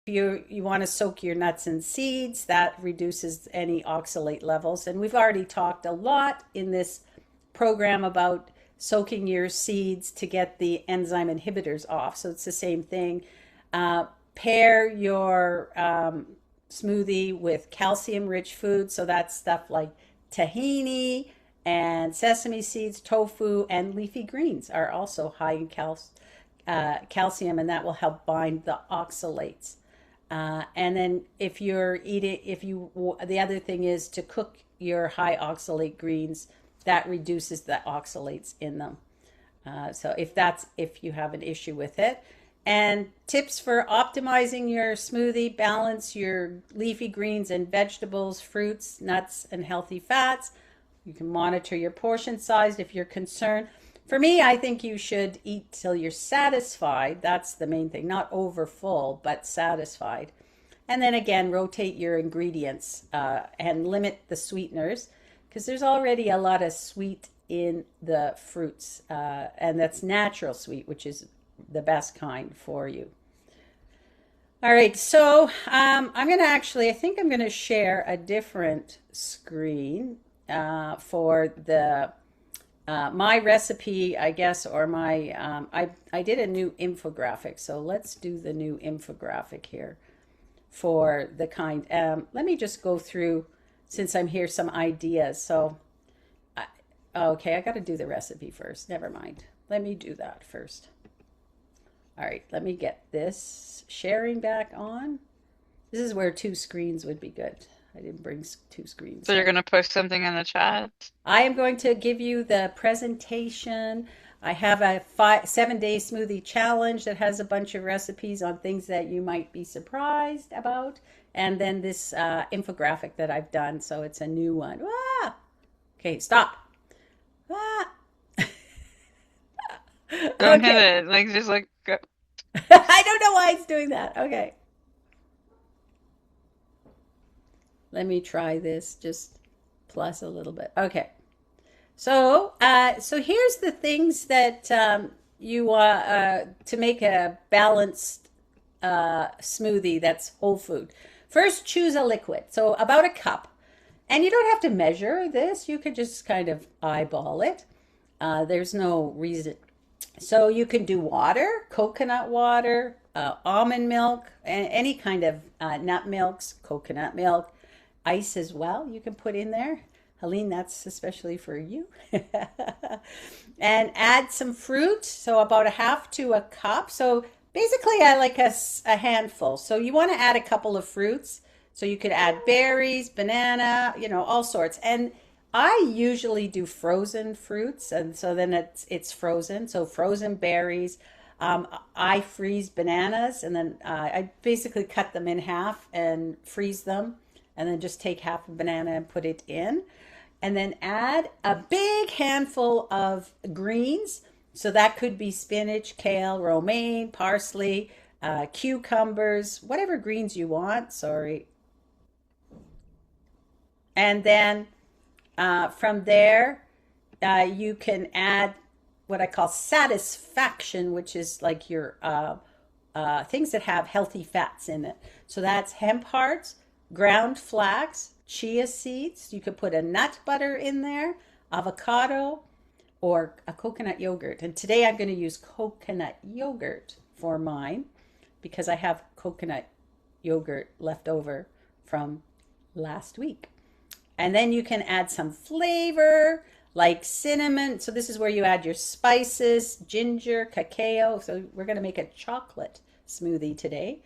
you want to soak your nuts and seeds, that reduces any oxalate levels. And we've already talked a lot in this program about soaking your seeds to get the enzyme inhibitors off. So it's the same thing. Uh, pair your smoothie with calcium-rich food. So that's stuff like tahini and sesame seeds, tofu, and leafy greens are also high in calcium, and that will help bind the oxalates. And then if you're eating, if you, the other thing is to cook your high oxalate greens, that reduces the oxalates in them. So if you have an issue with it. And tips for optimizing your smoothie: balance your leafy greens and vegetables, fruits, nuts, and healthy fats. You can monitor your portion size if you're concerned. For me, I think you should eat till you're satisfied. That's the main thing, not over full, but satisfied. And then again, rotate your ingredients and limit the sweeteners because there's already a lot of sweet in the fruits, and that's natural sweet, which is the best kind for you. All right, so I'm going to I think I'm going to share a different screen for the my recipe, I guess, or my I did a new infographic. So let's do the new infographic here for the kind. Let me just go through since I'm here some ideas. So okay, I got to do the recipe first. Never mind. Let me do that first. All right, let me get this sharing back on. This is where two screens would be good. I didn't bring two screens. So you're gonna post something in the chat? I am going to give you the presentation. I have a 7-day smoothie challenge that has a bunch of recipes on things that you might be surprised about. And then this infographic that I've done. So it's a new one. Ah! Okay, stop. Ah! Don't hit Okay. it. Like just like go. I don't know why it's doing that. Okay. Let me try this just plus a little bit. Okay. So here's the things that you to make a balanced smoothie that's whole food. First, choose a liquid. So about a cup, and you don't have to measure this. You could just kind of eyeball it. There's no reason. So you can do water, coconut water, almond milk, any kind of nut milks, coconut milk, ice as well. You can put in there. Helene, that's especially for you. And add some fruit, so about a half to a cup. So basically, I like a handful. So you want to add a couple of fruits. So you could add berries, banana, all sorts. And I usually do frozen fruits, and so then it's frozen. So frozen berries. I freeze bananas, and then I basically cut them in half and freeze them, and then just take half a banana and put it in and then add a big handful of greens. So that could be spinach, kale, romaine, parsley, cucumbers, whatever greens you want. Sorry. And then from there, you can add what I call satisfaction, which is like your things that have healthy fats in it. So that's hemp hearts, ground flax, chia seeds. You could put a nut butter in there, avocado, or a coconut yogurt. And today I'm going to use coconut yogurt for mine because I have coconut yogurt left over from last week. And then you can add some flavor like cinnamon. So this is where you add your spices, ginger, cacao. So we're going to make a chocolate smoothie today.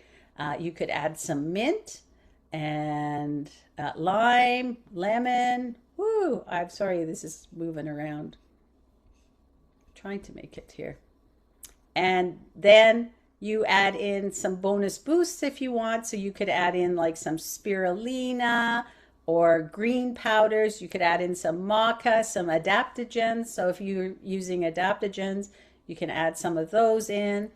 You could add some mint and lime, lemon. Woo! I'm sorry, this is moving around. Trying to make it here. And then you add in some bonus boosts if you want. So you could add in like some spirulina or green powders. You could add in some maca, some adaptogens. So if you're using adaptogens, you can add some of those in.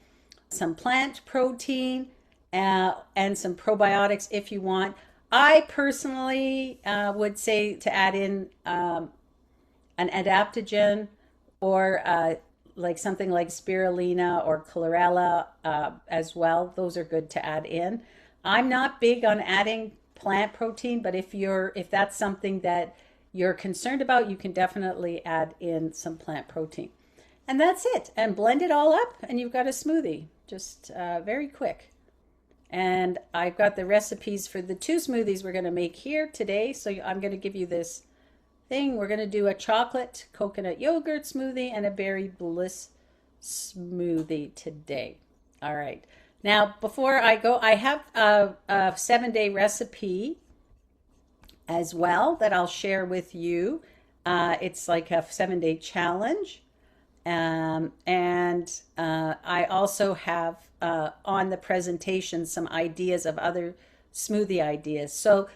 Some plant protein and some probiotics if you want. I personally would say to add in an adaptogen or like something like spirulina or chlorella as well. Those are good to add in. I'm not big on adding plant protein, but if that's something that you're concerned about, you can definitely add in some plant protein. And that's it. And blend it all up, and you've got a smoothie. Just very quick. And I've got the recipes for the two smoothies we're going to make here today. So I'm going to give you this thing. We're going to do a chocolate coconut yogurt smoothie and a berry bliss smoothie today. All right. Now, before I go, I have a 7-day recipe as well that I'll share with you. It's like a 7-day challenge. And I also have on the presentation some ideas of other smoothie ideas. So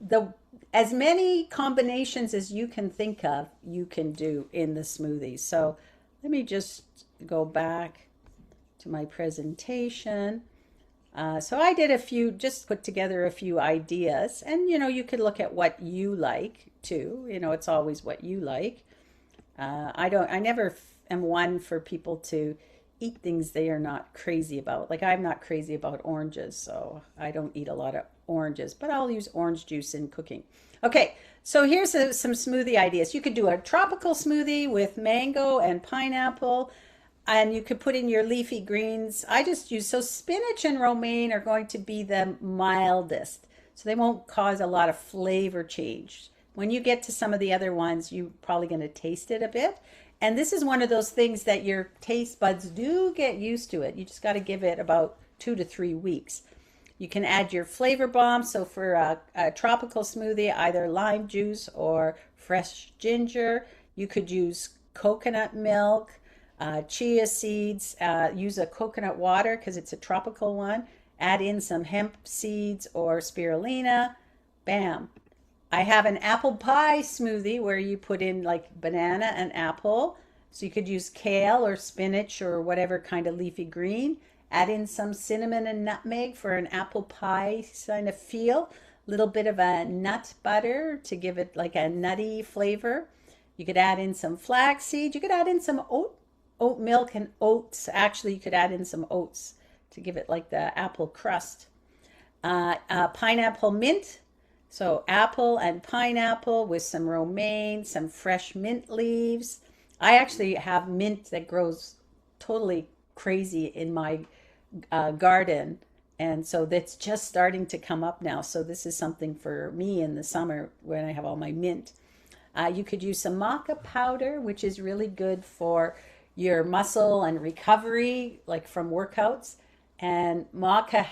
the as many combinations as you can think of, you can do in the smoothie. So let me just go back to my presentation. So I did just put together a few ideas, and you could look at what you like too. It's always what you like. I never am one for people to eat things they are not crazy about. Like I'm not crazy about oranges, so I don't eat a lot of oranges, but I'll use orange juice in cooking. Okay, so here's some smoothie ideas. You could do a tropical smoothie with mango and pineapple, and you could put in your leafy greens. I just use, so spinach and romaine are going to be the mildest, so they won't cause a lot of flavor change. When you get to some of the other ones, you're probably going to taste it a bit. And this is one of those things that your taste buds do get used to it. You just got to give it about 2 to 3 weeks. You can add your flavor bomb. So for a tropical smoothie, either lime juice or fresh ginger. You could use coconut milk, chia seeds, use a coconut water because it's a tropical one. Add in some hemp seeds or spirulina. Bam. I have an apple pie smoothie where you put in like banana and apple. So you could use kale or spinach or whatever kind of leafy green. Add in some cinnamon and nutmeg for an apple pie kind of feel. A little bit of a nut butter to give it like a nutty flavor. You could add in some flaxseed. You could add in some oat milk and oats. Actually, you could add in some oats to give it like the apple crust. Pineapple mint. So apple and pineapple with some romaine, some fresh mint leaves. I actually have mint that grows totally crazy in my garden. And so that's just starting to come up now. So this is something for me in the summer when I have all my mint. You could use some maca powder, which is really good for your muscle and recovery, like from workouts. And maca